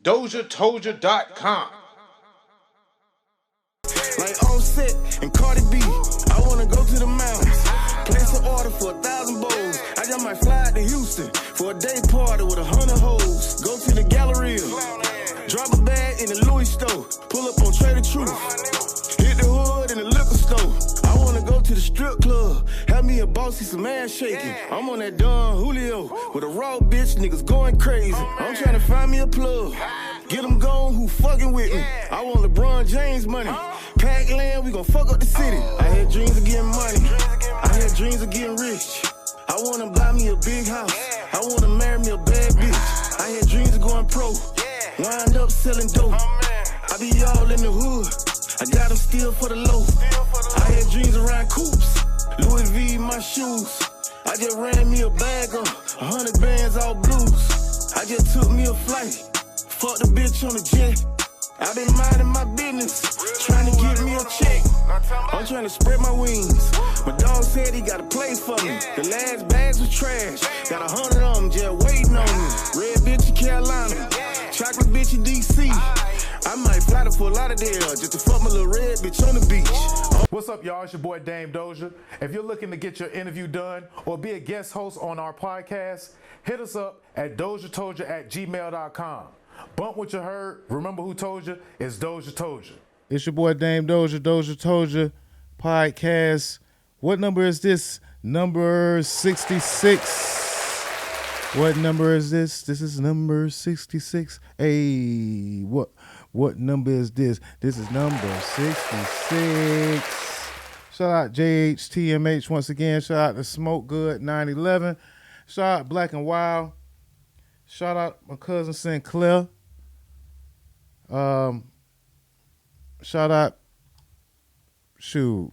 DozhaToldya.com. Like Offset and Cardi B, I wanna go to the mountains. Place an order for 1,000 bowls. I just might fly to Houston for a day party with 100 hoes. Go to the Galleria, drop a bag in the Louis store. Pull up on Trader Truth, hit the hood in the liquor store. I wanna go to the strip club, have me a bossy some ass shaking. I'm on that Don Julio with a raw bitch, niggas going crazy. I'm trying to find me a plug. Get them gone who fucking with me. I want LeBron James money. Pack land, we gon' fuck up the city. I had dreams of getting money. I had dreams of getting rich. I wanna buy me a big house. I wanna marry me a bad bitch. I had dreams of going pro. Wind up selling dope. I be all in the hood. I got them still for the low. I had dreams around coops. Louis V my shoes. I just ran me a bag up. 100 bands all blues. I just took me a flight. Fuck the bitch on the jet. I been minding my business, trying to get me a check. I'm trying to spread my wings. My dog said he gotta play for me. The last bags was trash. Got 100 of them just waiting on me. Red bitch in Carolina, chocolate bitch in DC. I might fly to Fort Lauderdale just to fuck my little red bitch on the beach. What's up, y'all? It's your boy Dame Dozha. If you're looking to get your interview done or be a guest host on our podcast, hit us up at DozhaToldya.COM. Bump what you heard. Remember who told you? It's DozhaToldya. It's your boy Dame Dozha, DozhaToldya Podcast. What number is this? Number 66. What number is this? This is number 66. Hey, what number is this? This is number 66. Shout out JHTMH once again. Shout out to Smoke Good 911. Shout out Black and Wild. Shout out my cousin Sinclair. Shout out, DJ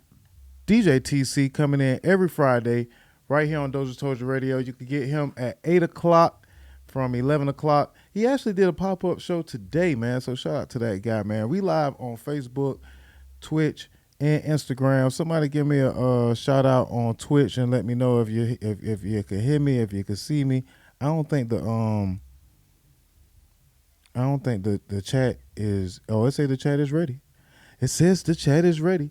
TC coming in every Friday right here on DozhaToldya Radio. You can get him at 8 o'clock from 11 o'clock. He actually did a pop-up show today, man, so shout out to that guy, man. We live on Facebook, Twitch, and Instagram. Somebody give me a shout out on Twitch and let me know if you can hear me, if you can see me. I don't think the chat is. Oh, it say the chat is ready. It says the chat is ready.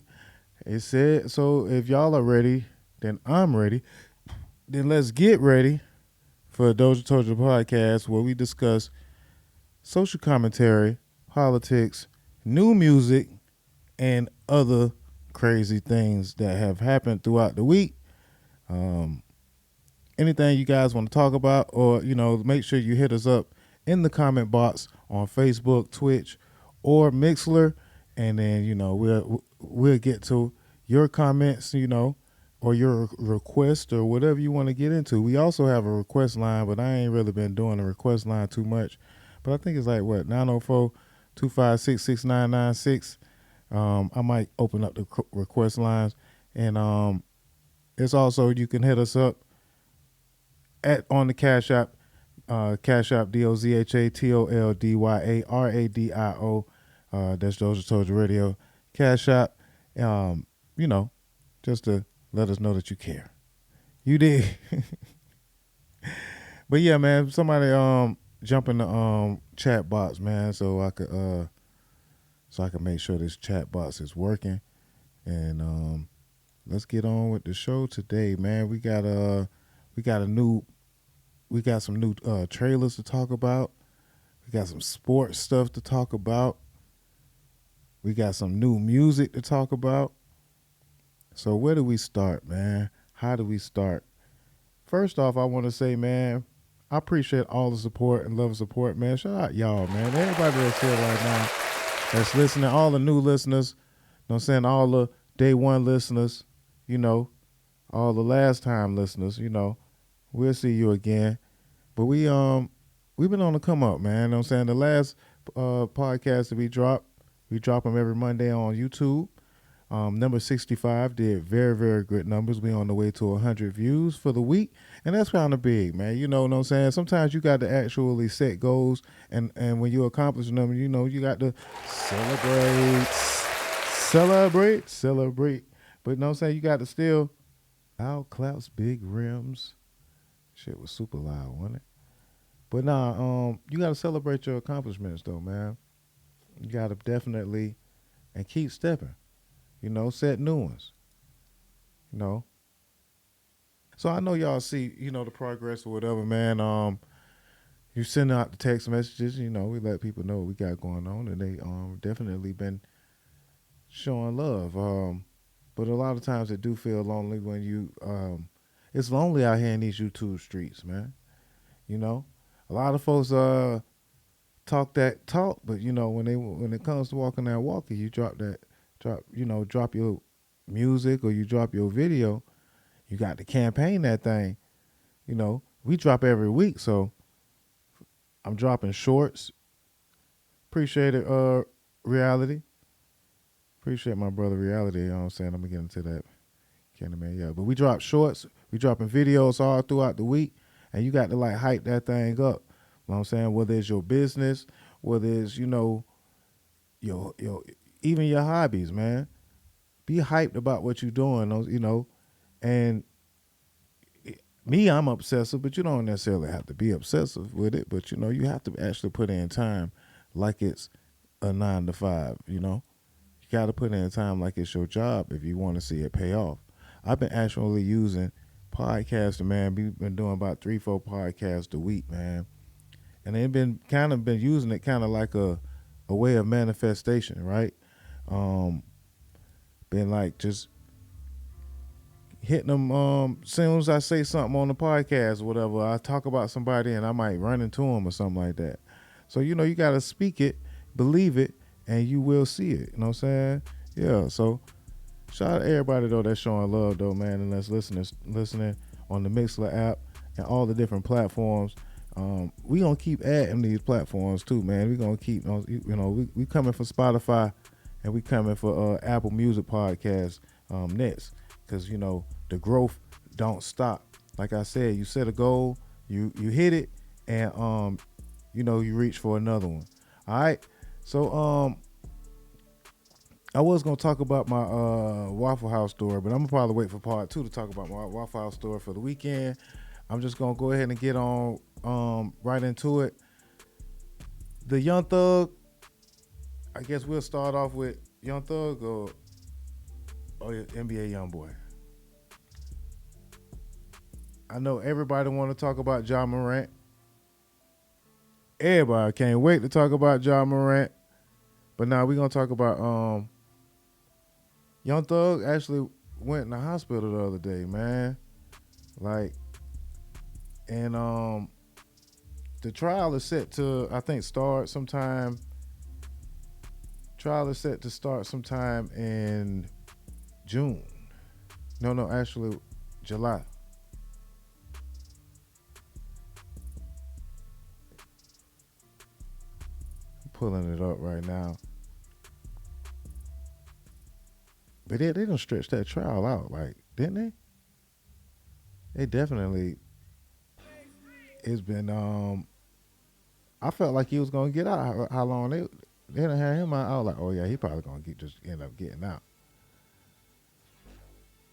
It said so. If y'all are ready, then I'm ready. Then let's get ready for DozhaToldya Podcast, where we discuss social commentary, politics, new music, and other crazy things that have happened throughout the week. Anything you guys want to talk about, or make sure you hit us up in the comment box on Facebook, Twitch, or Mixler, and then we'll get to your comments, or your request or whatever you want to get into. We also have a request line, but I ain't really been doing the request line too much. But I think it's like 904-256-6996. I might open up the request lines, and it's also you can hit us up on the Cash App, DozhaToldya that's DozhaToldya Radio. Cash App, just to let us know that you care. You did. But yeah, man, somebody jump in the chat box, man, so I could make sure this chat box is working. And let's get on with the show today, man. We got some new trailers to talk about. We got some sports stuff to talk about. We got some new music to talk about. So where do we start, man? How do we start? First off, I want to say, man, I appreciate all the support and love and support, man. Shout out y'all, man. Everybody that's here right now that's listening, all the new listeners, I'm saying, all the day one listeners, all the last time listeners, we'll see you again. But we've been on the come up, man. I'm saying the last podcast that we drop them every Monday on YouTube. Number 65 did very, very good numbers. We on the way to 100 views for the week, and that's kind of big, man. You know what I'm saying? Sometimes you got to actually set goals, and when you accomplish them, you got to celebrate. But you know what I'm saying? You got to still out claps, big rims. Shit was super loud, wasn't it? But nah, you gotta celebrate your accomplishments though, man. You gotta definitely and keep stepping. Set new ones. You know. So I know y'all see, the progress or whatever, man. You send out the text messages, we let people know what we got going on, and they definitely been showing love. But a lot of times it do feel lonely when it's lonely out here in these YouTube streets, man. A lot of folks talk that talk, but when it comes to walking that walker, you drop your music or you drop your video, you got to campaign that thing. We drop every week, so I'm dropping shorts. Appreciate it, Reality. Appreciate my brother Reality, you know what I'm saying? I'm gonna get into that. Candyman, yeah. But we drop shorts, we dropping videos all throughout the week, and you got to hype that thing up. You know what I'm saying? Whether it's your business, whether it's, your even your hobbies, man. Be hyped about what you're doing, and me, I'm obsessive, but you don't necessarily have to be obsessive with it. But you have to actually put in time like it's a 9 to 5. You got to put in time like it's your job if you want to see it pay off. I've been actually using podcasting, man. We've been doing about 3-4 podcasts a week, man, and they've been using it kind of like a way of manifestation, right? Been just hitting them as soon as I say something on the podcast or whatever, I talk about somebody and I might run into them or something like that. So, you got to speak it, believe it, and you will see it. You know what I'm saying? Yeah, so shout out to everybody, though, that's showing love, though, man, and that's listening on the Mixler app and all the different platforms. We going to keep adding these platforms, too, man. We going to keep, we coming for Spotify and we coming for Apple Music Podcast next. Because, the growth don't stop. Like I said, you set a goal, you hit it, and, you reach for another one. All right? So, I was going to talk about my Waffle House story, but I'm going to probably wait for part 2 to talk about my Waffle House story for the weekend. I'm just going to go ahead and get on right into it. The Young Thug, I guess we'll start off with Young Thug or NBA YoungBoy. I know everybody want to talk about Ja Morant. Everybody can't wait to talk about Ja Morant. But now we're going to talk about Young Thug actually went in the hospital the other day, man. And the trial is set to, I think, start sometime. Trial is set to start sometime in June. No, actually July. I'm pulling it up right now. But they done stretched that trial out, didn't they? They definitely, it's been, I felt like he was going to get out. How long they done had him out. I was like, oh yeah, he probably going to just end up getting out.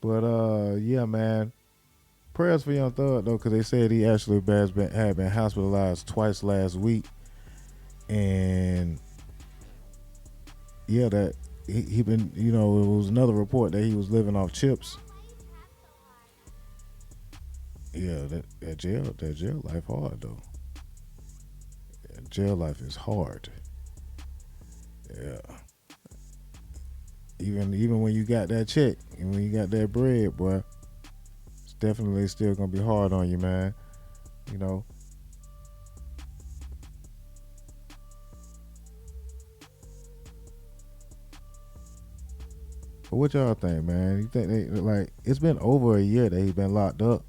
But yeah, man. Prayers for Young Thug though, because they said he actually had been hospitalized twice last week, and yeah, that he been, it was another report that he was living off chips. Yeah, that jail life hard though. Yeah, jail life is hard. Yeah. Even when you got that check and when you got that bread, boy, it's definitely still gonna be hard on you, man. But what y'all think, man? You think it's been over a year that he's been locked up?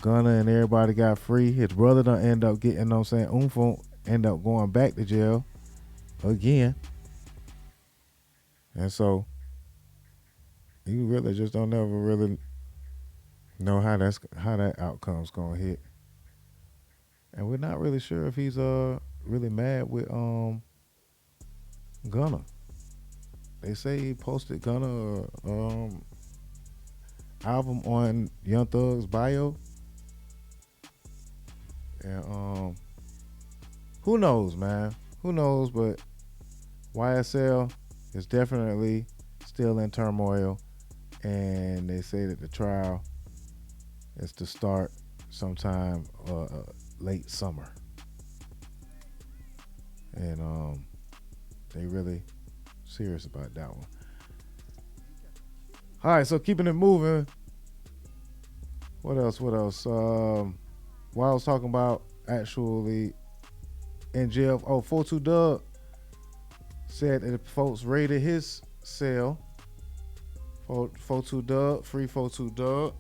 Gunna and everybody got free. His brother done end up getting, end up going back to jail again. And so you really just don't never really know how that outcome's gonna hit. And we're not really sure if he's really mad with Gunna. They say he posted Gunna album on Young Thug's bio. And who knows, man? Who knows? But YSL is definitely still in turmoil, and they say that the trial is to start sometime late summer. And they really serious about that one. All right, so keeping it moving. What else? While I was talking about actually in jail, 42 Dugg said that folks raided his cell. 42 Dugg, free 42 Dugg.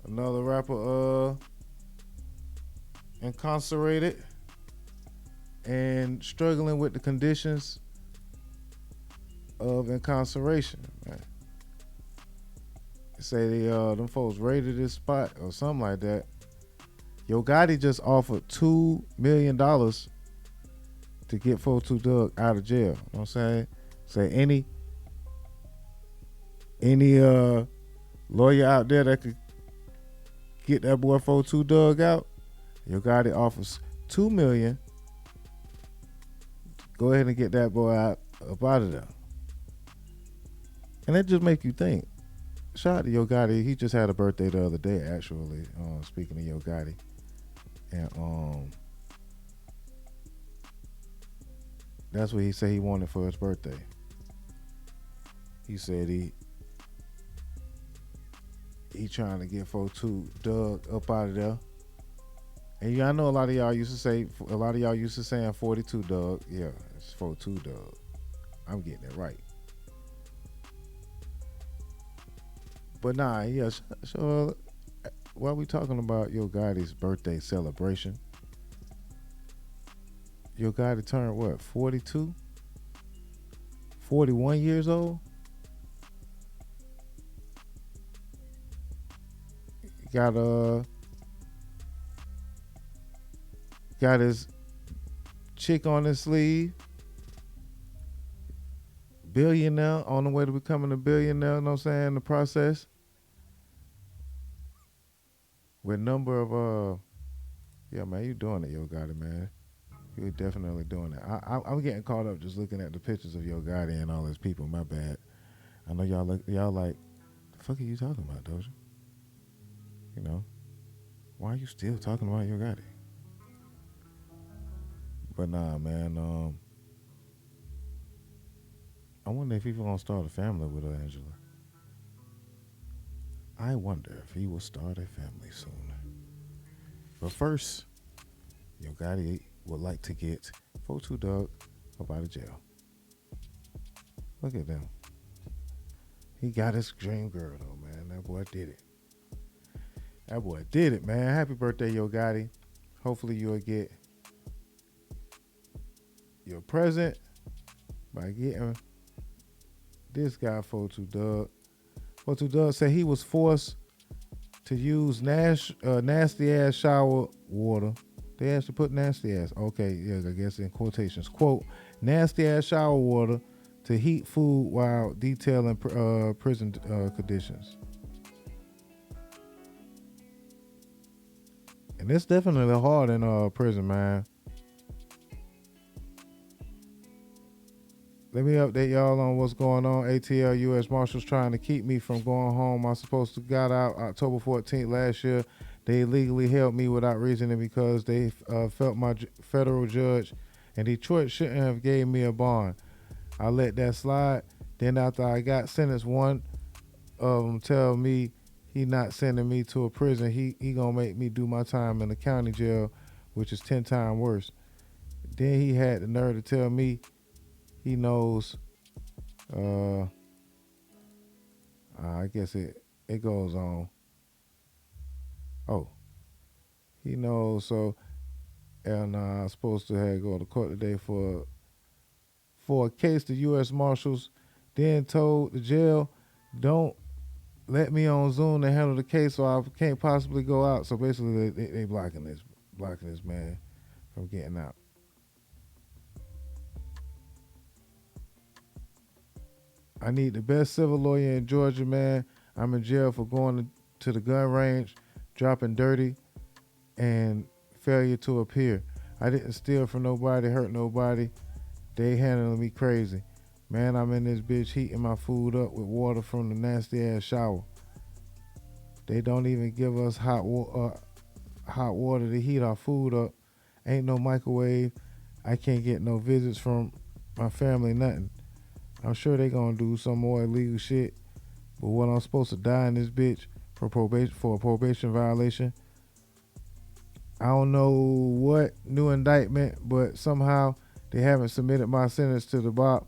Another rapper incarcerated and struggling with the conditions of incarceration, man. They say them folks raided this spot or something like that. Yo Gotti just offered $2 million to get 42 Dugg out of jail. You know what I'm saying? Say any lawyer out there that could get that boy 42 Dugg out, Yo Gotti offers $2 million. Go ahead and get that boy up out of there. And that just make you think. Shout out to Yo Gotti. He just had a birthday the other day, actually. Speaking of Yo Gotti. And that's what he said he wanted for his birthday. He said he trying to get 42 Dugg up out of there. And I know a lot of y'all used to saying 42 Dugg. Yeah, it's 42 Dugg. I'm getting it right. But nah, yeah. So while we talking about Yo Gotti's birthday celebration, Yo Gotti turned what? 42? 41 years old? Got his chick on his sleeve. Billionaire, on the way to becoming a billionaire, you know what I'm saying, in the process. With a number of yeah, man, you doing it, Yo Gotti, man. You're definitely doing it. I'm getting caught up just looking at the pictures of Yo Gotti and all his people. My bad. I know y'all like, the fuck are you talking about, Dozha? You know, why are you still talking about Yo Gotti? But nah, man. I wonder if he's gonna start a family with Angela. I wonder if he will start a family soon. But first, Yo Gotti would like to get 42 Dugg up out of jail. Look at them. He got his dream girl though, man. That boy did it. That boy did it, man. Happy birthday, Yo Gotti. Hopefully you'll get your present by getting this guy 42 Dugg. 42 Dugg said he was forced to use nasty ass shower water. They actually put nasty ass. Okay, yeah, I guess in quotations. Quote, nasty ass shower water to heat food while detailing prison conditions. And it's definitely hard in prison, man. Let me update y'all on what's going on. ATL U.S. Marshals trying to keep me from going home. I supposed to got out October 14th last year. They illegally held me without reasoning because they felt my federal judge in Detroit shouldn't have gave me a bond. I let that slide. Then after I got sentenced, one of them tell me he not sending me to a prison. He gonna make me do my time in the county jail, which is 10 times worse. Then he had the nerve to tell me he knows, I guess it goes on. Oh, he knows. So, and I'm supposed to have go to court today for a case. The U.S. Marshals then told the jail, don't let me on Zoom to handle the case, so I can't possibly go out. So basically, they blocking this man from getting out. I need the best civil lawyer in Georgia, man. I'm in jail for going to the gun range, dropping dirty, and failure to appear. I didn't steal from nobody, hurt nobody. They handling me crazy. Man, I'm in this bitch heating my food up with water from the nasty ass shower. They don't even give us hot water to heat our food up. Ain't no microwave. I can't get no visits from my family, nothing. I'm sure they gonna do some more illegal shit. But what, I'm supposed to die in this bitch for a probation violation? I don't know what new indictment, but somehow they haven't submitted my sentence to the BOP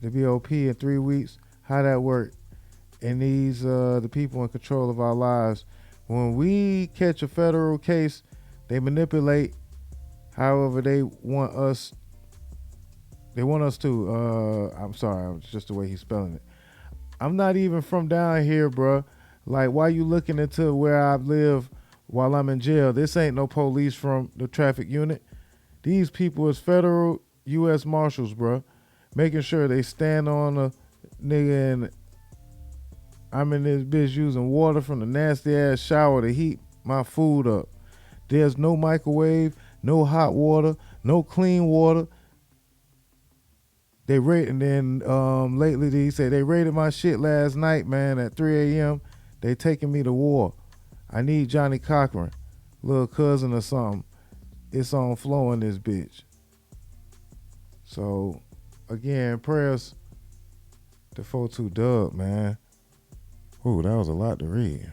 in 3 weeks. How that work? And these the people in control of our lives. When we catch a federal case, they manipulate however they want us. They want us to. I'm sorry, it's just the way he's spelling it. I'm not even from down here, bruh. Like, why you looking into where I live while I'm in jail? This ain't no police from the traffic unit. These people is federal U.S. Marshals, bruh. Making sure they stand on a nigga, and I'm in this bitch using water from the nasty ass shower to heat my food up. There's no microwave, no hot water, no clean water. They rate, and then lately they say they raided my shit last night, man, at 3 a.m. They taking me to war. I need Johnny Cochran, little cousin or something. It's on flow in this bitch. So, again, prayers to 42 Dugg, man. Ooh, that was a lot to read.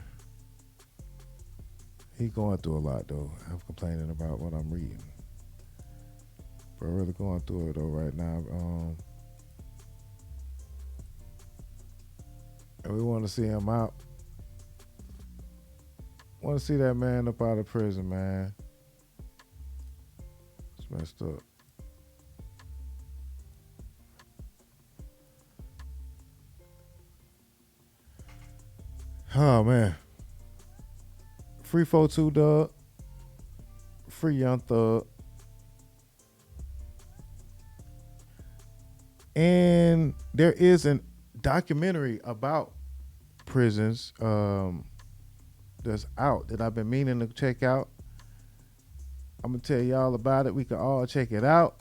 He going through a lot, though. I'm complaining about what I'm reading. Bro, really going through it, though, right now. And we want to see him out. Want to see that man up out of prison, man. It's messed up. Oh, man. Free 42 Dugg. Free Young Thug. And there is a documentary about prisons that's out that I've been meaning to check out. I'm going to tell y'all about it. We can all check it out.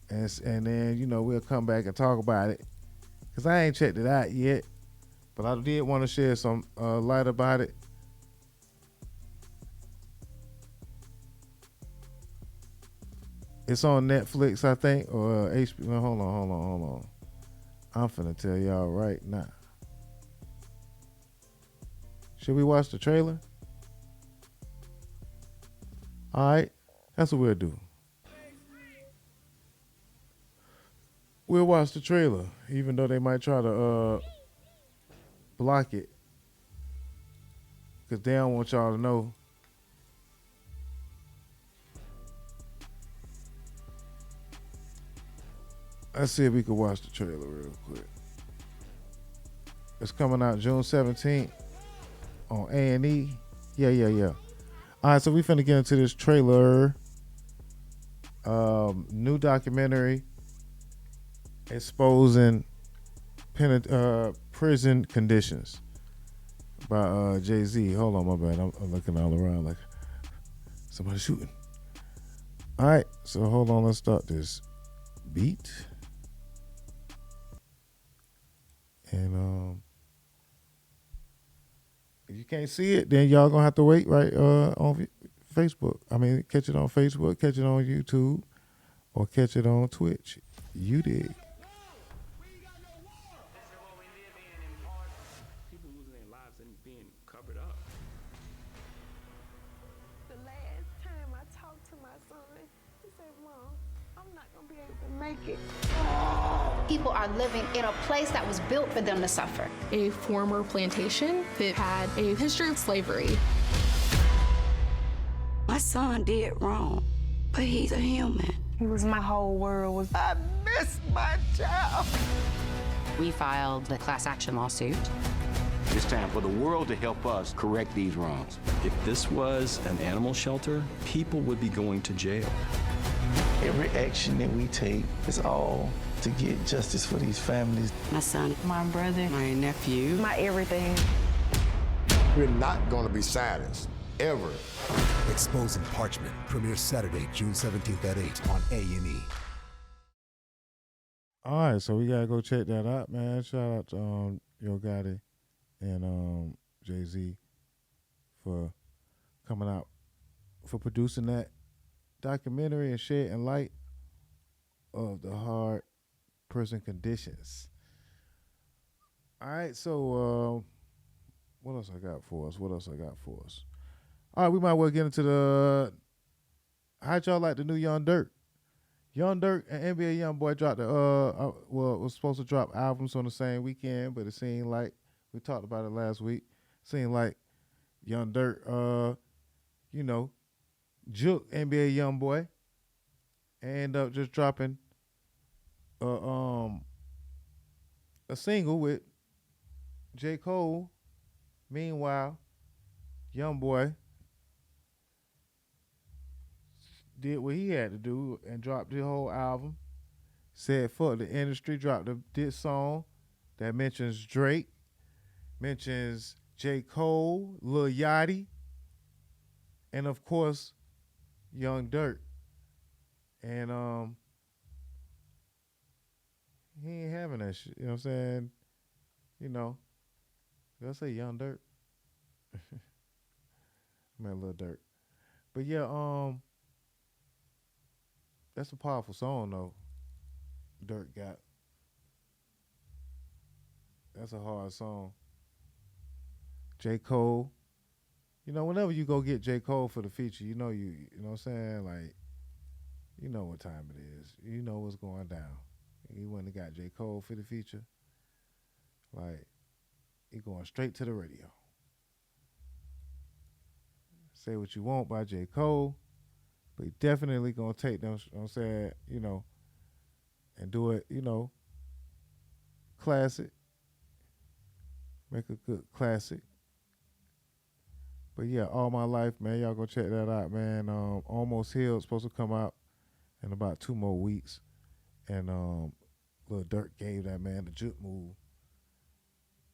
And then, you know, we'll come back and talk about it. Because I ain't checked it out yet. But I did want to share some light about it. It's on Netflix, I think, or HBO. No, hold on. I'm finna tell y'all right now. Should we watch the trailer? All right, that's what we'll do. We'll watch the trailer, even though they might try to block it, because they don't want y'all to know. Let's see if we can watch the trailer real quick. It's coming out June 17th on A&E. Yeah. All right, so we finna get into this trailer. New documentary exposing prison conditions by Jay-Z. Hold on, my bad. I'm looking all around like somebody shooting. All right, so hold on. Let's start this beat. And if you can't see it, then y'all gonna have to wait right on Facebook. I mean, catch it on Facebook, catch it on YouTube, or catch it on Twitch. You dig. People losing their lives and being covered up. The last time I talked to my son, he said, Mom, I'm not gonna be able to make it. People are living in a place that was built for them to suffer. A former plantation that had a history of slavery. My son did wrong, but he's a human. He was my whole world. I miss my child. We filed the class action lawsuit. It's time for the world to help us correct these wrongs. If this was an animal shelter, people would be going to jail. Every action that we take is all to get justice for these families. My son, My brother, my nephew, my everything. We're not going to be silenced. ever. Exposing Parchman premieres Saturday, June 17th at 8 on A&E. All right, so we gotta go check that out, man. Shout out to Yo Gotti and Jay-Z for coming out, for producing that documentary and shedding light of the hard prison conditions. All right, so what else I got for us? All right, we might well get into the. How'd y'all like the new Young Durk? Young Durk and NBA YoungBoy dropped was supposed to drop albums on the same weekend, but it seemed like, we talked about it last week, seemed like Young Durk, juked NBA YoungBoy and ended up just dropping a single with J. Cole. Meanwhile, YoungBoy did what he had to do and dropped the whole album. Said fuck the industry, dropped this song that mentions Drake, mentions J. Cole, Lil Yachty, and of course, Young Durk. And he ain't having that shit. You know what I'm saying? Did I say Young Durk? I meant Lil Durk. But yeah, that's a powerful song though. Durk got. That's a hard song. J. Cole. Whenever you go get J. Cole for the feature, you know what I'm saying? Like, you know what time it is. You know what's going down. He went and got J. Cole for the feature. Like, he going straight to the radio. Say What You Want by J. Cole. But he definitely gonna take them, I'm saying, and do it, classic. Make a good classic. But yeah, All My Life, man, y'all go check that out, man. Almost Healed supposed to come out in about 2 more weeks. And Lil Durk gave that man the juke move.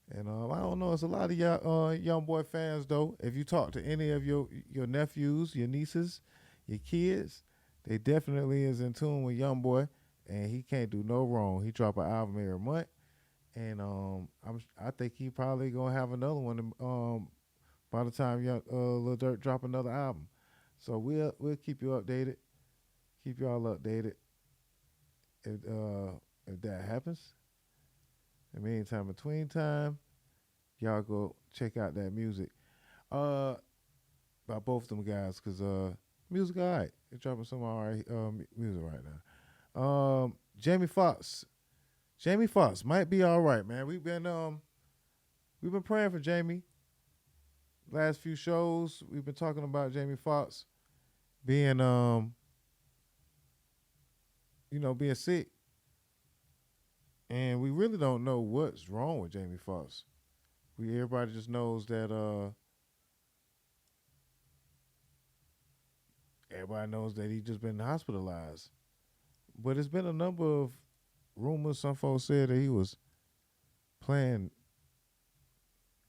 And I don't know, it's a lot of y'all YoungBoy fans though. If you talk to any of your nephews, your nieces, your kids, they definitely is in tune with YoungBoy, and he can't do no wrong. He drop an album every month, and I think he probably gonna have another one by the time Lil Durk drop another album. So we'll keep you updated, keep y'all updated if that happens. In the meantime, between time, y'all go check out that music by both of them guys, because music all right. They're dropping some all right music right now. Jamie Foxx might be all right, man. We've been praying for Jamie. Last few shows, we've been talking about Jamie Foxx being being sick. And we really don't know what's wrong with Jamie Foxx. Everybody just knows that he just been hospitalized. But it's been a number of rumors. Some folks said that he was playing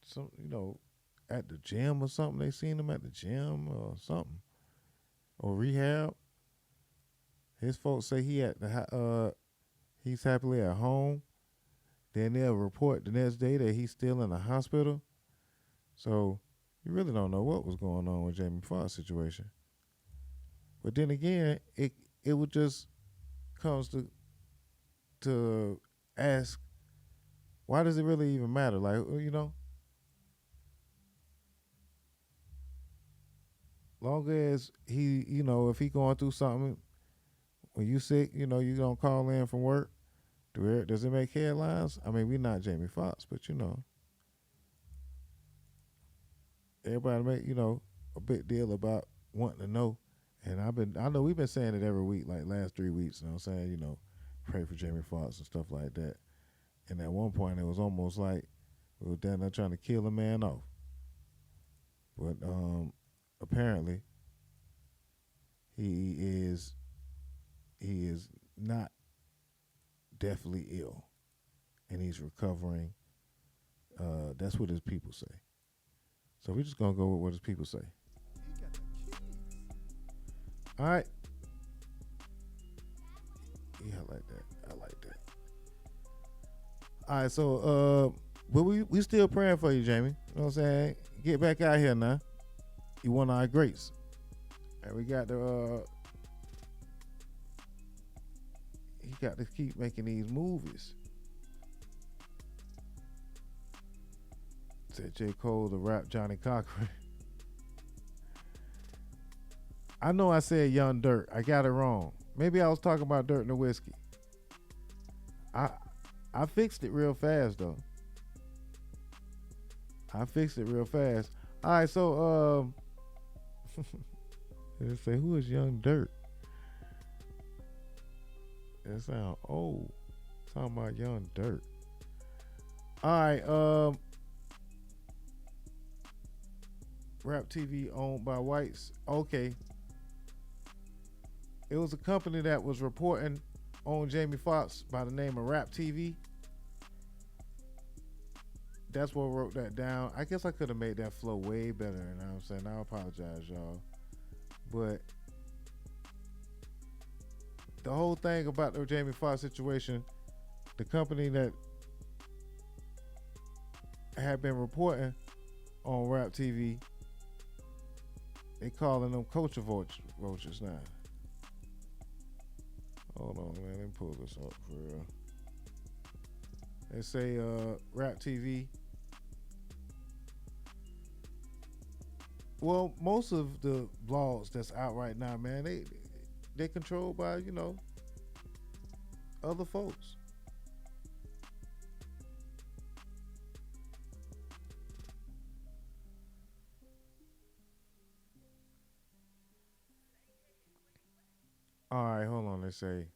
some, at the gym or something. They seen him at the gym or something, or rehab. His folks say he's happily at home. Then they'll report the next day that he's still in the hospital. So you really don't know what was going on with Jamie Foxx's situation. But then again, it would just comes to ask, why does it really even matter? Like, long as he, if he going through something, when you sick, you don't call in from work, does it make headlines? I mean, we're not Jamie Foxx, but everybody make, a big deal about wanting to know. And I know we've been saying it every week, like last 3 weeks, saying, pray for Jamie Foxx and stuff like that. And at one point it was almost like we were down there trying to kill a man off. But apparently he is not deathly ill, and he's recovering. That's what his people say. So we're just gonna go with what his people say. All right. Yeah, I like that. All right, so but we still praying for you, Jamie. You know what I'm saying? Get back out here now. You one of our greats. And we got to he got to keep making these movies. Said J. Cole to rap Johnny Cochran. I know I said Young Durk. I got it wrong. Maybe I was talking about Durk and the Whiskey. I fixed it real fast though. All right, so let's say, who is Young Durk? That sound old. Talking about Young Durk. All right, RapTV owned by whites. Okay. It was a company that was reporting on Jamie Foxx by the name of RapTV. That's what wrote that down. I guess I could have made that flow way better, you know what I'm saying? I apologize, y'all. But the whole thing about the Jamie Foxx situation, the company that had been reporting on RapTV, they calling them culture vultures now. Hold on, man. Let me pull this up for real. They say RapTV. Well, most of the blogs that's out right now, man, they're controlled by, you know, other folks. All right, hold on. Let's say.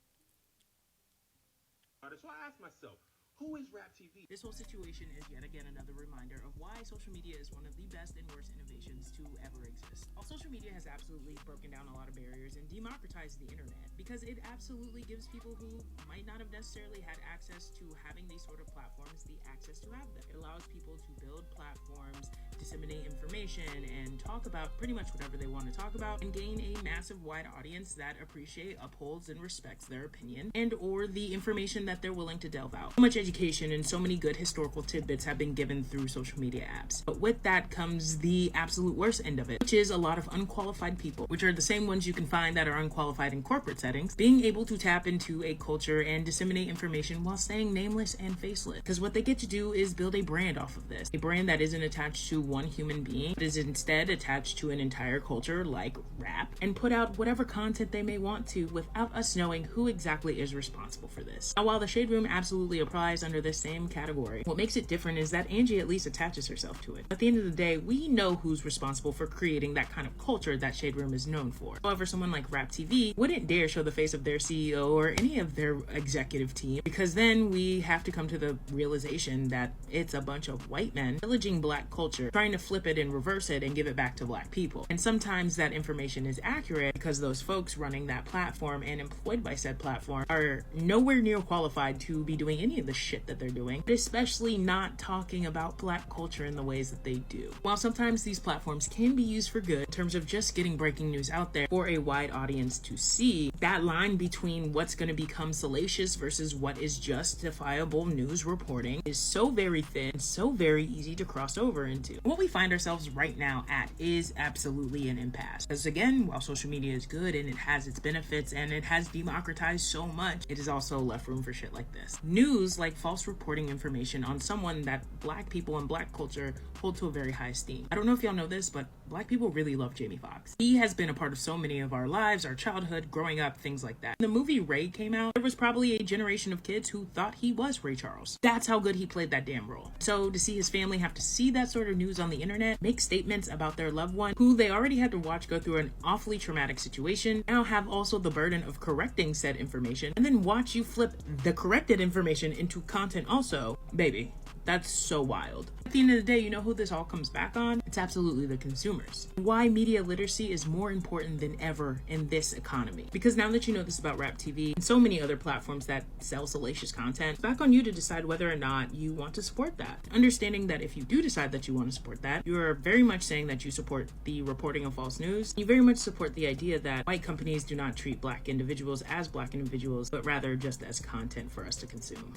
So I asked myself, who is RapTV? This whole situation is yet again another reminder of why social media is one of the best and worst innovations to ever exist. While social media has absolutely broken down a lot of barriers and democratized the internet, because it absolutely gives people who might not have necessarily had access to having these sort of platforms the access to have them. It allows people to build platforms, disseminate information, and talk about pretty much whatever they want to talk about, and gain a massive wide audience that appreciate, upholds, and respects their opinion and or the information that they're willing to delve out. So much education and so many good historical tidbits have been given through social media apps. But with that comes the absolute worst end of it, which is a lot of unqualified people, which are the same ones you can find that are unqualified in corporate settings, being able to tap into a culture and disseminate information while staying nameless and faceless. Because what they get to do is build a brand off of this. A brand that isn't attached to one human being, but is instead attached to an entire culture like rap, and put out whatever content they may want to without us knowing who exactly is responsible for this. Now, while the Shade Room absolutely applies under this same category, what makes it different is that Angie at least attaches herself to it. At the end of the day, we know who's responsible for creating that kind of culture that Shade Room is known for. However, someone like RapTV wouldn't dare show the face of their CEO or any of their executive team, because then we have to come to the realization that it's a bunch of white men pillaging black culture, trying to flip it and reverse it and give it back to black people. And sometimes that information is accurate because those folks running that platform and employed by said platform are nowhere near qualified to be doing any of the shit that they're doing, but especially not talking about black culture in the ways that they do. While sometimes these platforms can be used for good in terms of just getting breaking news out there for a wide audience to see, that line between what's going to become salacious versus what is justifiable news reporting is so very thin, so very easy to cross over into. What we find ourselves right now at is absolutely an impasse. Because again, while social media is good and it has its benefits and it has democratized so much, it has also left room for shit like this. News like false reporting information on someone that black people and black culture hold to a very high esteem. I don't know if y'all know this, but black people really love Jamie Foxx. He has been a part of so many of our lives, our childhood, growing up, things like that. When the movie Ray came out, there was probably a generation of kids who thought he was Ray Charles. That's how good he played that damn role. So to see his family have to see that sort of news on the internet, make statements about their loved one who they already had to watch go through an awfully traumatic situation, now have also the burden of correcting said information, and then watch you flip the corrected information into content also, baby, That's so wild. At the end of the day, you know who this all comes back on? It's absolutely the consumers. Why media literacy is more important than ever in this economy. Because now that you know this about RapTV and so many other platforms that sell salacious content, it's back on you to decide whether or not you want to support that. Understanding that if you do decide that you want to support that, you are very much saying that you support the reporting of false news. You very much support the idea that white companies do not treat black individuals as black individuals, but rather just as content for us to consume.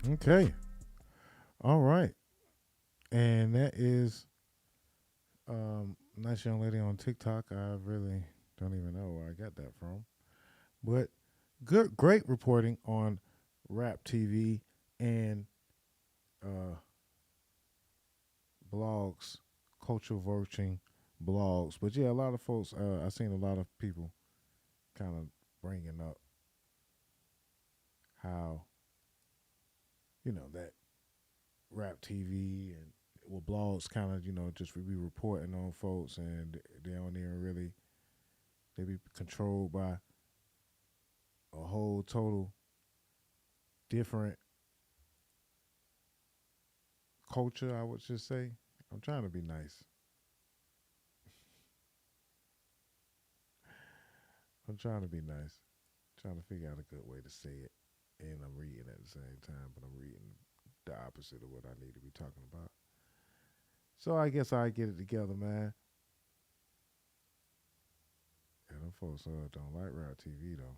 Okay. All right. And that is nice young lady on TikTok. I really don't even know where I got that from. But great reporting on RapTV and blogs, cultural voting blogs. But yeah, a lot of folks, I've seen a lot of people kind of bringing up how, you know, that RapTV and blogs kind of, you know, just be reporting on folks, and they don't even really, they be controlled by a whole total different culture, I would just say. I'm trying to be nice. I'm trying to be nice. Trying to figure out a good way to say it. And I'm reading at the same time, but I'm reading the opposite of what I need to be talking about. So I guess I get it together, man. And them folks don't like RapTV, though.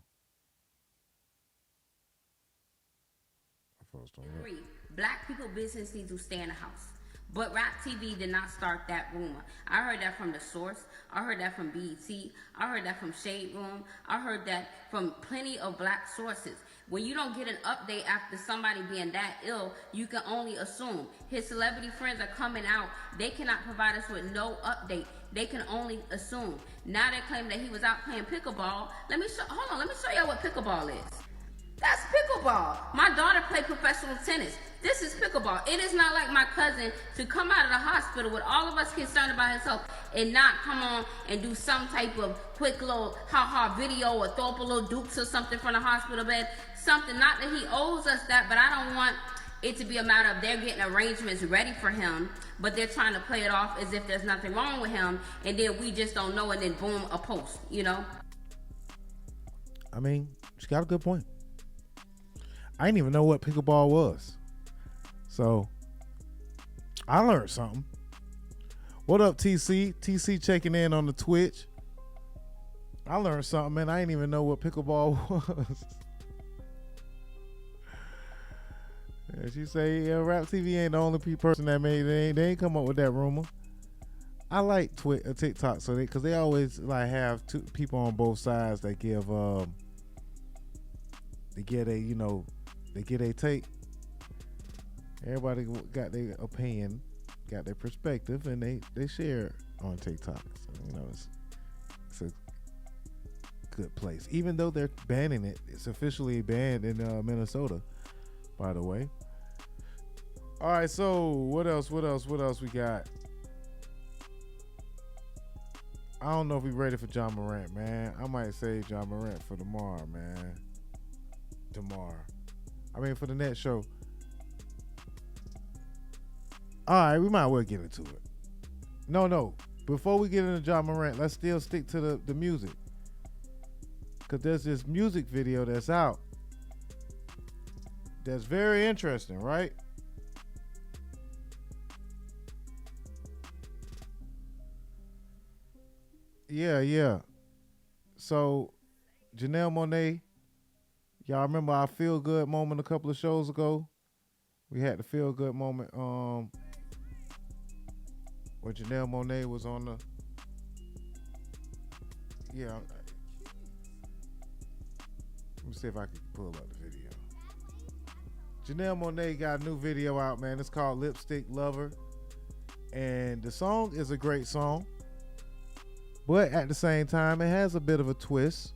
Them folks don't like. Black people business needs to stay in the house. But RapTV did not start that rumor. I heard that from The Source. I heard that from BET. I heard that from Shade Room. I heard that from plenty of black sources. When you don't get an update after somebody being that ill, you can only assume. His celebrity friends are coming out. They cannot provide us with no update. They can only assume. Now they claim that he was out playing pickleball. Let me show y'all what pickleball is. That's pickleball. My daughter played professional tennis. This is pickleball. It is not like my cousin to come out of the hospital with all of us concerned about his health and not come on and do some type of quick little ha-ha video or throw up a little dukes or something from the hospital bed. Something, not that he owes us that, but I don't want it to be a matter of they're getting arrangements ready for him, but they're trying to play it off as if there's nothing wrong with him, and then we just don't know, and then boom, a post, you know? I mean, she got a good point. I didn't even know what pickleball was. So, I learned something. What up, TC? TC checking in on the Twitch. I learned something, man. I didn't even know what pickleball was. And she say, yeah, RapTV ain't the only person that made it. They ain't come up with that rumor. I like TikTok, so because they always like have two people on both sides that give they get a take. Everybody got their opinion, got their perspective, and they share on TikTok. So, you know, it's a good place. Even though they're banning it, it's officially banned in Minnesota, by the way. All right, so what else we got? I don't know if we're ready for John Morant, man. I might save John Morant for tomorrow, man. For the next show. All right, we might well get into it. No. Before we get into John Morant, let's still stick to the music. Because there's this music video that's out that's very interesting, right? Yeah. So, Janelle Monae, y'all remember our feel good moment a couple of shows ago? We had the feel good moment where Janelle Monae was on the let me see if I can pull up the video. Janelle Monae got a new video out, man. It's called Lipstick Lover. And the song is a great song. But at the same time, it has a bit of a twist.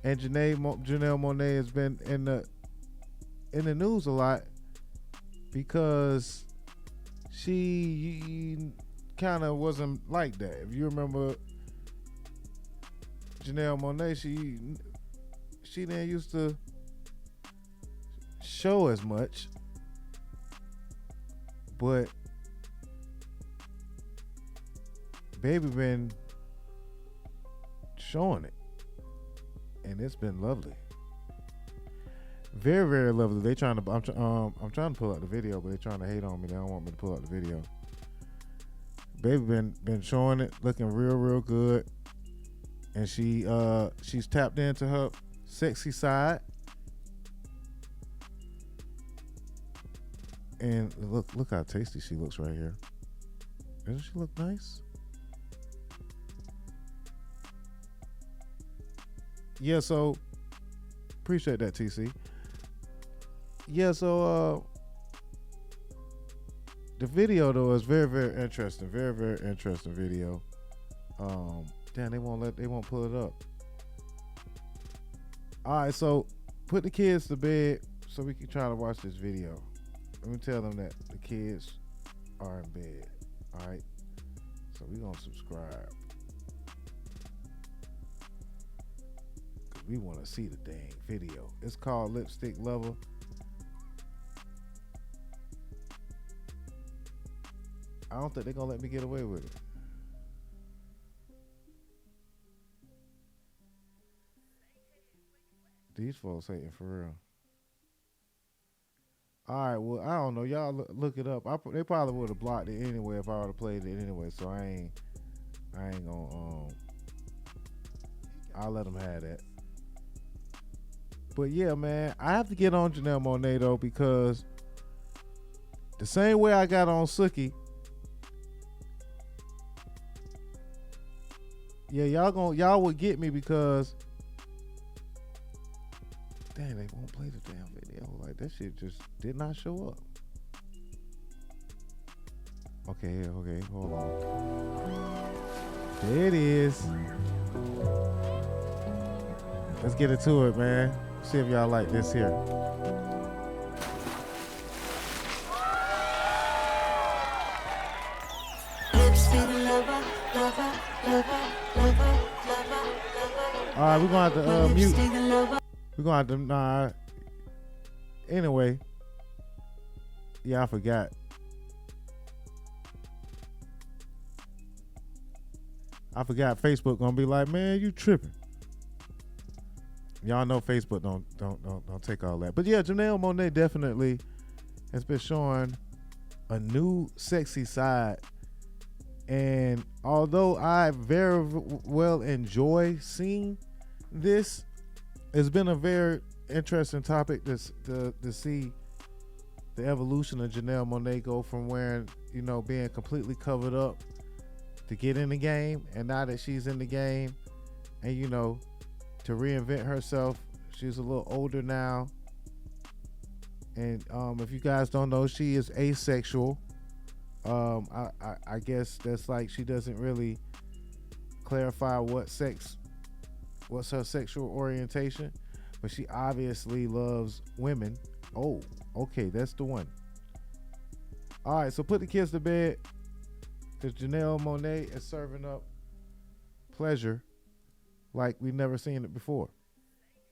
And Janelle Monae has been in the news a lot because she kind of wasn't like that. If you remember Janelle Monae, she didn't used to show as much But Baby been showing it, and it's been lovely. Very, very lovely. They trying to. I'm trying to pull out the video, but they trying to hate on me. They don't want me to pull out the video. Baby been showing it, looking real, real good, and she's tapped into her sexy side. And look how tasty she looks right here. Doesn't she look nice? Yeah, so appreciate that, TC. Yeah, so the video though is very, very interesting. Very, very interesting video. Damn, they won't pull it up. All right, so put the kids to bed so we can try to watch this video. Let me tell them that the kids are in bed. All right, so we gonna subscribe. We want to see the dang video. It's called Lipstick Lover. I don't think they're gonna let me get away with it. These folks hating for real. All right, well, I don't know. Y'all look it up. They probably would have blocked it anyway if I would have played it anyway. So I ain't gonna. I'll let them have that. But yeah, man, I have to get on Janelle Monae though, because the same way I got on Suki, yeah, y'all would get me because damn, they won't play the damn video. Like that shit just did not show up. Okay, hold on. There it is. Let's get into it, man. See if y'all like this here. All right, we're gonna have to mute. We're gonna have to anyway. Yeah, I forgot. Facebook gonna be like, man, you tripping. Y'all know Facebook don't take all that. But yeah, Janelle Monae definitely has been showing a new sexy side. And although I very well enjoy seeing this, it's been a very interesting topic to see the evolution of Janelle Monae go from wearing, being completely covered up to get in the game. And now that she's in the game and, to reinvent herself. She's a little older now. And if you guys don't know, she is asexual. I guess that's like she doesn't really clarify what's her sexual orientation, but she obviously loves women. Oh, okay, that's the one. All right, so put the kids to bed because Janelle Monae is serving up pleasure like we've never seen it before.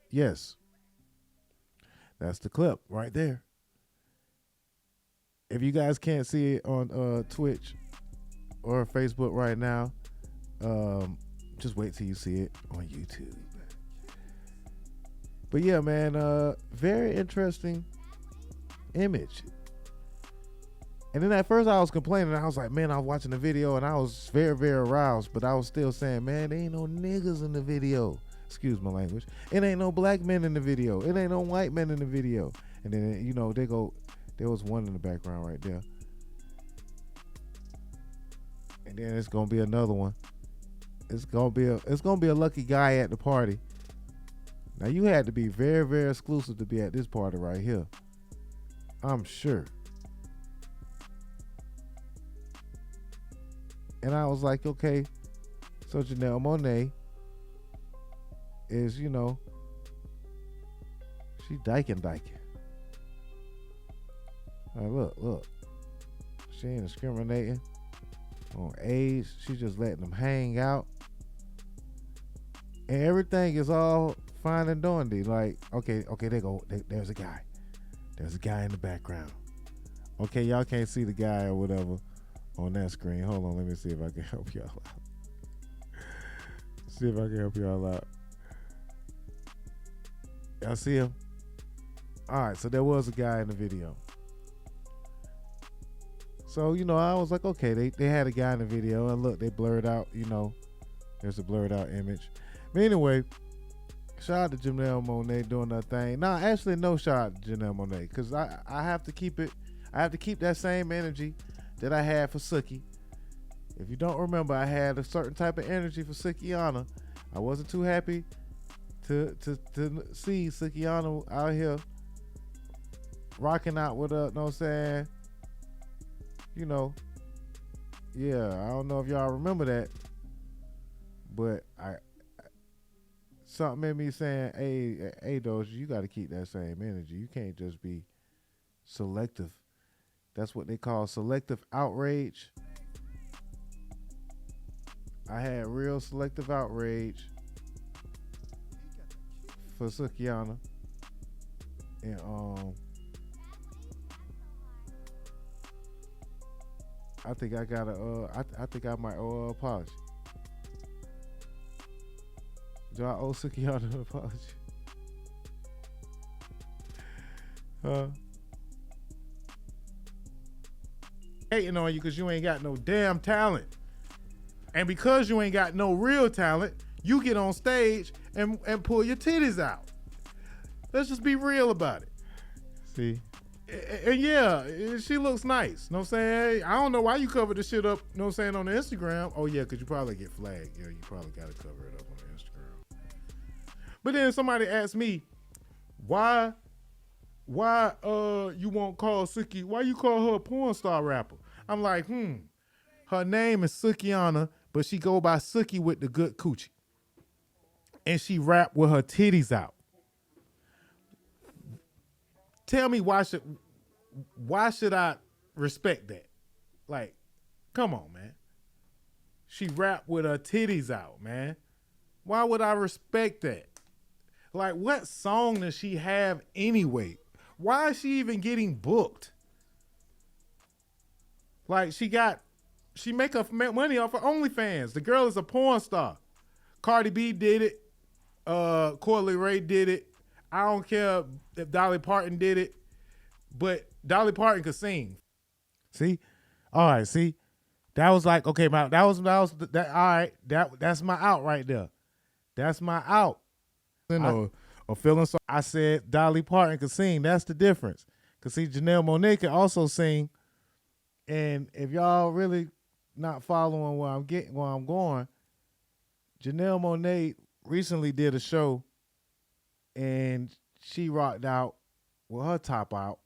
Yes. That's the clip right there. If you guys can't see it on Twitch or Facebook right now, just wait till you see it on YouTube. But yeah, man, very interesting image. And then at first I was complaining. I was like, man, I was watching the video and I was very, very aroused. But I was still saying, man, there ain't no niggas in the video. Excuse my language. It ain't no black men in the video. It ain't no white men in the video. And then, there was one in the background right there. And then it's going to be another one. It's going to be a lucky guy at the party. Now, you had to be very, very exclusive to be at this party right here. I'm sure. And I was like, okay, so Janelle Monae is, she dyking. Look. She ain't discriminating on age. She's just letting them hang out. And everything is all fine and dandy. Like, okay, there's a guy. There's a guy in the background. Okay, y'all can't see the guy or whatever on that screen. Hold on, let me see if I can help y'all out. See if I can help y'all out. Y'all see him? All right, so there was a guy in the video. So, I was like, okay, they had a guy in the video, and look, they blurred out, there's a blurred out image. But anyway, shout out to Janelle Monae doing her thing. Nah, actually, no shout out to Janelle Monae, because I have to keep it, I have to keep that same energy that I had for Suki. If you don't remember, I had a certain type of energy for Sukiana. I wasn't too happy to see Sukiana out here rocking out with her, know what I'm saying? Yeah, I don't know if y'all remember that, but something in me saying, hey, Dozha, you got to keep that same energy. You can't just be selective. That's what they call selective outrage. I had real selective outrage for Sukiana, and I think I gotta I think I might owe an apology. Do I owe Sukiana an apology? Hating on you because you ain't got no damn talent. And because you ain't got no real talent, you get on stage and pull your titties out. Let's just be real about it. See? And yeah, she looks nice. Know what I'm saying? I don't know why you covered this shit up, know what I'm saying, on the Instagram. Oh yeah, because you probably get flagged. Yeah, you probably got to cover it up on the Instagram. But then somebody asked me, why you won't call Suki, why you call her a porn star rapper? I'm like, her name is Sukiana, but she go by Suki with the good coochie. And she rap with her titties out. Tell me why should I respect that? Like, come on, man. She rap with her titties out, man. Why would I respect that? Like, what song does she have anyway? Why is she even getting booked? Like, she make her money off of OnlyFans. The girl is a porn star. Cardi B did it. Coily Ray did it. I don't care if Dolly Parton did it, but Dolly Parton could sing. See? All right, see? That was like, okay, all right, that's my out right there. That's my out. Or feeling so. I said Dolly Parton could sing. That's the difference. Because see, Janelle Monae can also sing. And if y'all really not following where I'm going, Janelle Monae recently did a show and she rocked out with her top out.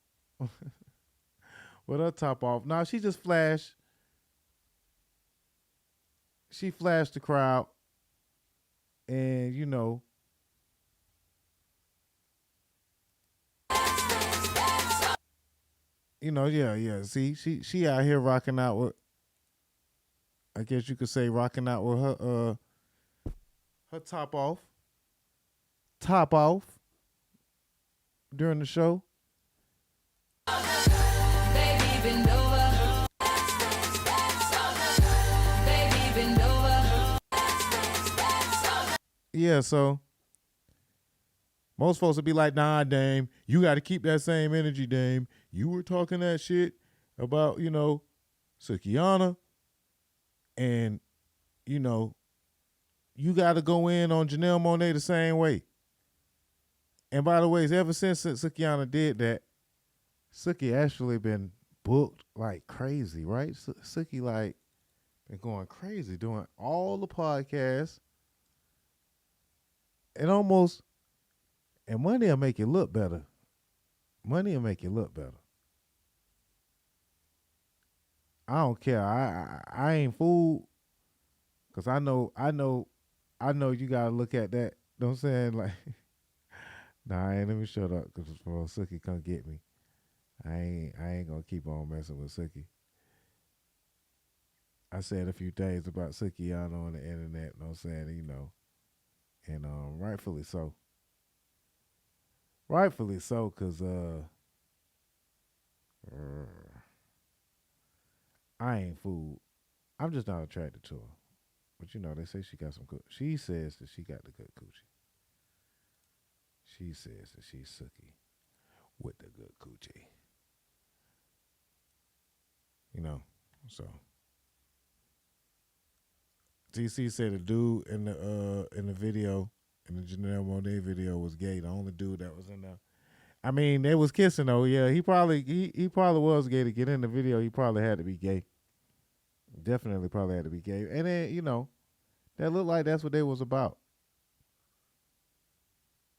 With her top off. Now she just flashed. She flashed the crowd. And yeah. See, she out here rocking out with, I guess you could say rocking out with her top off during the show. Baby, bend over. Baby, bend over. Yeah, so most folks would be like, nah, Dame, you got to keep that same energy, Dame. You were talking that shit about, Sukiana, and, you got to go in on Janelle Monae the same way. And by the way, ever since Sukiana did that, Suki actually been booked like crazy, right? Suki like been going crazy, doing all the podcasts, and money will make you look better. Money will make you look better. I don't care. I ain't fooled, because I know you gotta look at that. You know what I'm saying? Like, nah, let me shut up, because Suki come get me. I ain't gonna keep on messing with Suki. I said a few things about Sukiana on the internet, you know what I'm saying, and rightfully so. Rightfully so, because I ain't fooled. I'm just not attracted to her. But you know, they say she got some good. She says that she got the good coochie. She says that she's Suki with the good coochie. You know, so TC said the dude in the video, in the Janelle Monae video, was gay. The only dude that was in there. I mean, they was kissing though. Yeah, he probably was gay to get in the video. He probably had to be gay. Definitely probably had to be gay. And then, you know, that looked like that's what they was about.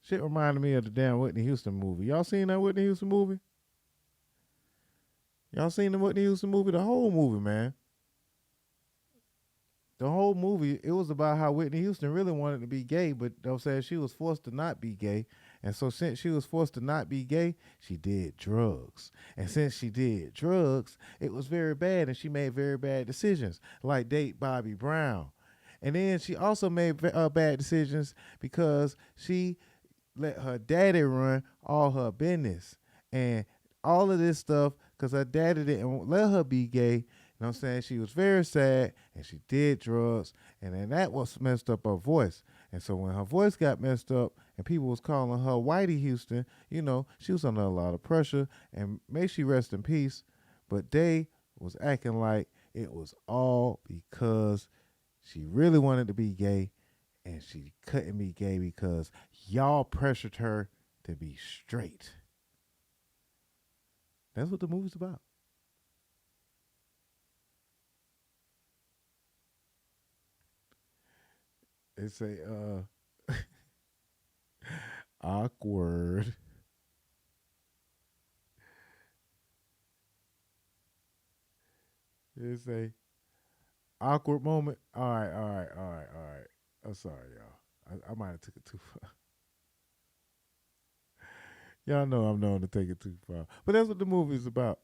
Shit reminded me of the damn Whitney Houston movie. Y'all seen that Whitney Houston movie? Y'all seen the Whitney Houston movie? The whole movie, man. The whole movie, it was about how Whitney Houston really wanted to be gay, but I'm saying she was forced to not be gay. And so since she was forced to not be gay, she did drugs. And since she did drugs, it was very bad, and she made very bad decisions, like date Bobby Brown. And then she also made bad decisions because she let her daddy run all her business. And all of this stuff, because her daddy didn't let her be gay. You know what I'm saying? She was very sad, and she did drugs, and then that was messed up her voice. And so when her voice got messed up and people was calling her Whitey Houston, you know, she was under a lot of pressure, and may she rest in peace. But they was acting like it was all because she really wanted to be gay, and she couldn't be gay because y'all pressured her to be straight. That's what the movie's about. It's a awkward. It's a awkward moment. All right. I'm sorry, y'all. I might have took it too far. Y'all know I'm known to take it too far. But that's what the movie's about.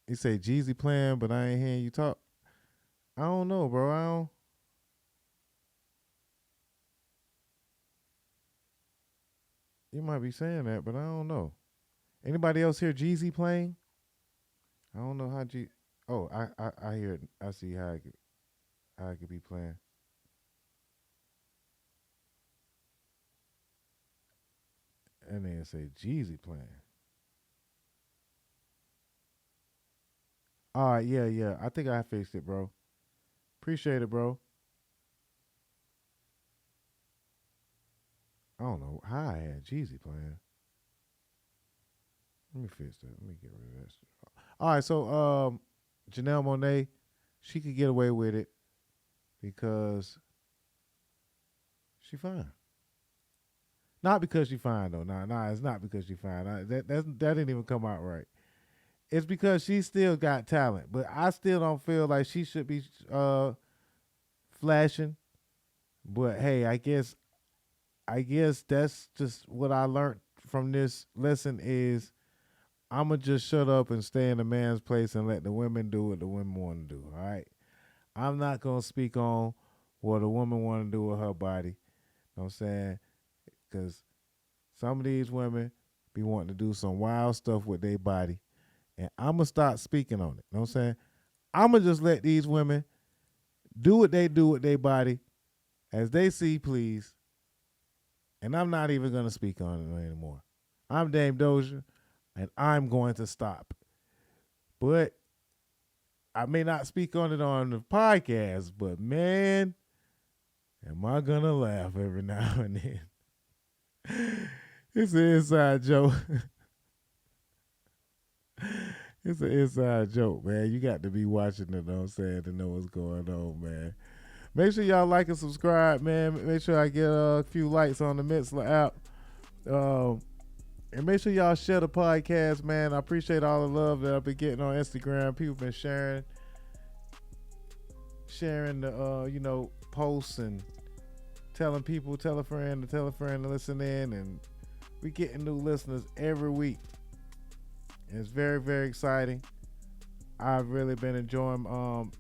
He say Jeezy playing, but I ain't hearing you talk. I don't know, bro. You might be saying that, but I don't know. Anybody else hear Jeezy playing? I don't know how Oh, I hear it. I see how it could be playing. And then say Jeezy playing. All right, yeah. I think I fixed it, bro. Appreciate it, bro. I don't know how I had Jeezy playing. Let me fix that. Let me get rid of that. All right, so Janelle Monae, she could get away with it because she fine. Not because she fine though. Nah, it's not because she fine. That didn't even come out right. It's because she still got talent, but I still don't feel like she should be flashing. But hey, I guess that's just what I learned from this lesson is I'ma just shut up and stay in the man's place and let the women do what the women want to do. All right, I'm not gonna speak on what a woman want to do with her body. You know what I'm saying? Because some of these women be wanting to do some wild stuff with their body, and I'ma start speaking on it. You know what I'm saying? I'ma just let these women do what they do with their body as they see please. And I'm not even going to speak on it anymore. I'm Dame Dozha, and I'm going to stop. But I may not speak on it on the podcast, but man, am I going to laugh every now and then. It's an inside joke. It's an inside joke, man. You got to be watching it, know what I'm saying, to know what's going on, man. Make sure y'all like and subscribe, man. Make sure I get a few likes on the Mitzler app. And make sure y'all share the podcast, man. I appreciate all the love that I've been getting on Instagram. People been sharing the posts and telling people, tell a friend to listen in, and we getting new listeners every week. And it's very, very exciting. I've really been enjoying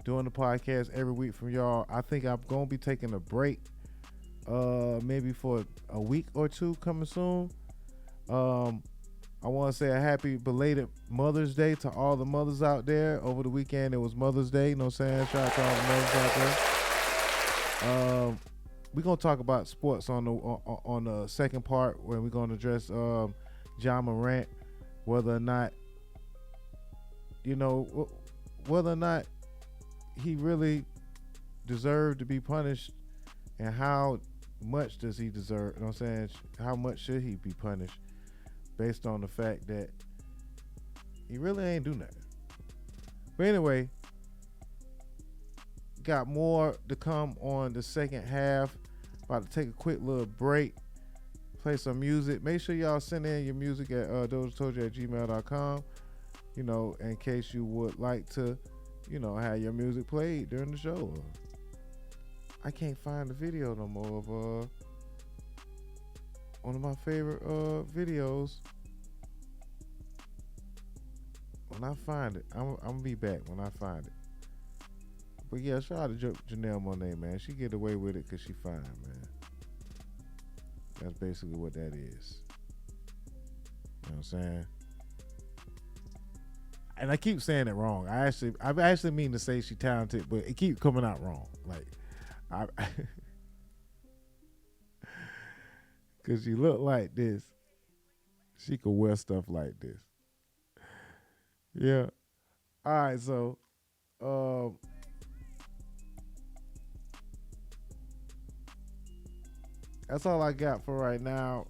doing the podcast every week from y'all. I think I'm gonna be taking a break, maybe for a week or two coming soon. I want to say a happy belated Mother's Day to all the mothers out there. Over the weekend, it was Mother's Day. You know what I'm saying? Shout out to all the mothers out there. We're going to talk about sports on the second part, where we're going to address Ja Morant, whether or not, whether or not he really deserved to be punished, and how much does he deserve, you know what I'm saying? How much should he be punished based on the fact that he really ain't do nothing. But anyway, got more to come on the second half. About to take a quick little break, play some music. Make sure y'all send in your music at DozhaToldya.COM, in case you would like to, have your music played during the show. I can't find the video no more of one of my favorite videos. When I find it, I'm gonna be back when I find it. But yeah, shout out to Janelle Monae, man. She get away with it because she fine, man. That's basically what that is. You know what I'm saying? And I keep saying it wrong. I actually mean to say she talented, but it keep coming out wrong. Like, because she look like this. She could wear stuff like this. Yeah. All right, so that's all I got for right now.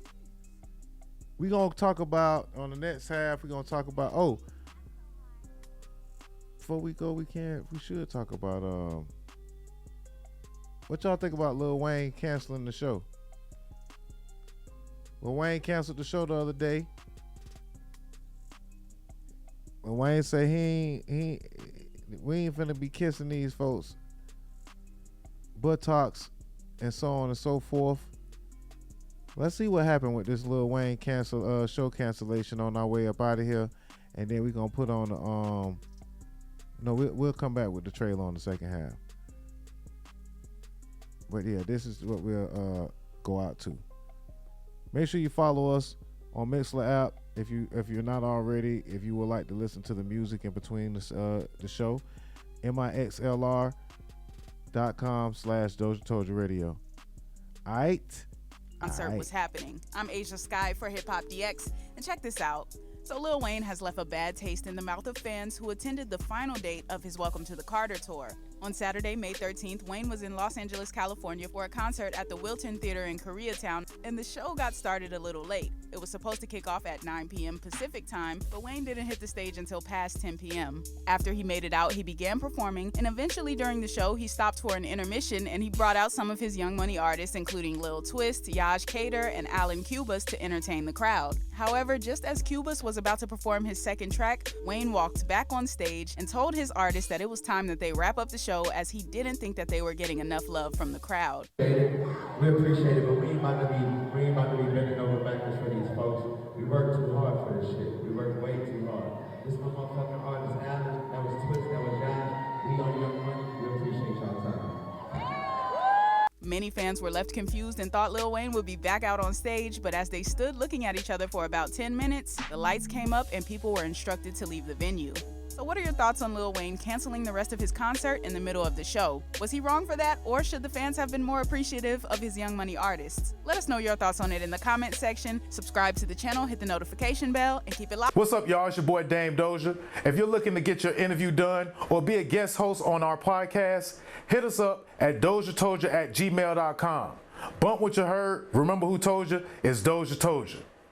We're going to talk about, on the next half, we're going to talk about, before we go, we should talk about, what y'all think about Lil Wayne canceling the show? Lil Wayne canceled the show the other day. Lil Wayne said we ain't finna be kissing these folks buttocks and so on and so forth. Let's see what happened with this Lil Wayne show cancellation on our way up out of here, and then we're gonna put on the we'll come back with the trailer on the second half. But yeah, this is what we'll go out to. Make sure you follow us on Mixlr app if you're not already. If you would like to listen to the music in between the show, mixlr.com/DozhaToldya Radio. All right. Concert was happening. I'm Asia Sky for Hip Hop DX, and check this out. So Lil Wayne has left a bad taste in the mouth of fans who attended the final date of his Welcome to the Carter tour. On Saturday, May 13th, Wayne was in Los Angeles, California for a concert at the Wilton Theater in Koreatown, and the show got started a little late. It was supposed to kick off at 9 p.m. Pacific time, but Wayne didn't hit the stage until past 10 p.m. After he made it out, he began performing, and eventually during the show, he stopped for an intermission, and he brought out some of his Young Money artists, including Lil Twist, Yaj Kader, and Alan Cubas to entertain the crowd. However, just as Cubas was about to perform his second track, Wayne walked back on stage and told his artists that it was time that they wrap up the show, as he didn't think that they were getting enough love from the crowd. We appreciate it, but we ain't about to be bending over backwards for these folks. We worked too hard for this shit. We worked way too hard. This is my motherfucking artist, Alan. That was Twist, that was Yaj. We on Young Money. We appreciate y'all time. Many fans were left confused and thought Lil Wayne would be back out on stage, but as they stood looking at each other for about 10 minutes, the lights came up and people were instructed to leave the venue. So what are your thoughts on Lil Wayne canceling the rest of his concert in the middle of the show? Was he wrong for that, or should the fans have been more appreciative of his Young Money artists? Let us know your thoughts on it in the comment section. Subscribe to the channel, hit the notification bell, and keep it locked. What's up, y'all? It's your boy Dame Dozha. If you're looking to get your interview done or be a guest host on our podcast, hit us up at DozhaToldya.COM. Bump what you heard. Remember who told you? It's Dozha Told You.